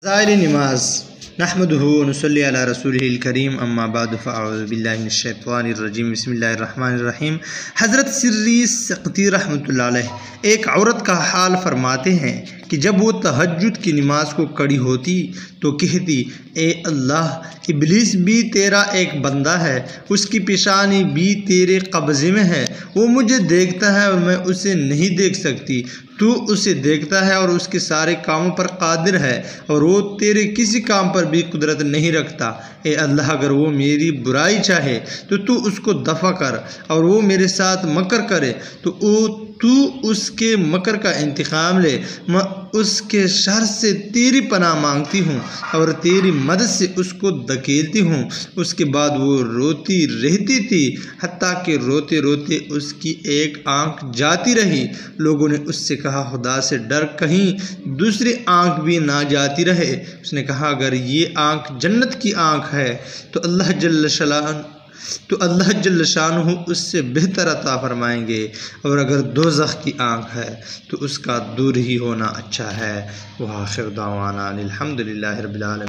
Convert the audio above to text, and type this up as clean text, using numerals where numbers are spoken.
फ़ज़ाइल नमाज नहमदुहु व नुसल्ली अला रसूलिहिल करीम अम्मा बाद फ़अऊज़ु बिल्लाहि मिनश्शैतानिर रजीम बिस्मिल्लाहिर रहमानिर रहीम। हज़रत सिर्री सक़ती रहमतुल्लाह अलैह एक औरत का हाल फरमाते हैं कि जब वो तहज्जुद की नमाज को कड़ी होती तो कहती, ए अल्लाह, इब्लीस भी तेरा एक बंदा है, उसकी पेशानी भी तेरे कब्ज़े में है, वो मुझे देखता है और मैं उसे नहीं देख सकती, तू उसे देखता है और उसके सारे कामों पर कादिर है और वो तेरे किसी काम पर भी कुदरत नहीं रखता। ए अल्लाह, अगर वो मेरी बुराई चाहे तो तू उसको दफ़ा कर, और वो मेरे साथ मकर करे तो तू उसके मकर का इंतकाम ले। मैं उसके शर से तेरी पनाह मांगती हूँ और तेरी मदद से उसको धकेलती हूँ। उसके बाद वो रोती रहती थी, हत्ता कि रोते रोते उसकी एक आँख जाती रही। लोगों ने उससे कहा, खुदा से डर, कहीं दूसरी आँख भी ना जाती रहे। उसने कहा, अगर ये आँख जन्नत की आँख है तो अल्लाह जल्ल शानुहु उससे बेहतर अता फरमाएंगे, और अगर दोज़ख की आँख है तो उसका दूर ही होना अच्छा है। व आखिर दावाना अनिल हम्दुलिल्लाहि रब्बिल आलमीन।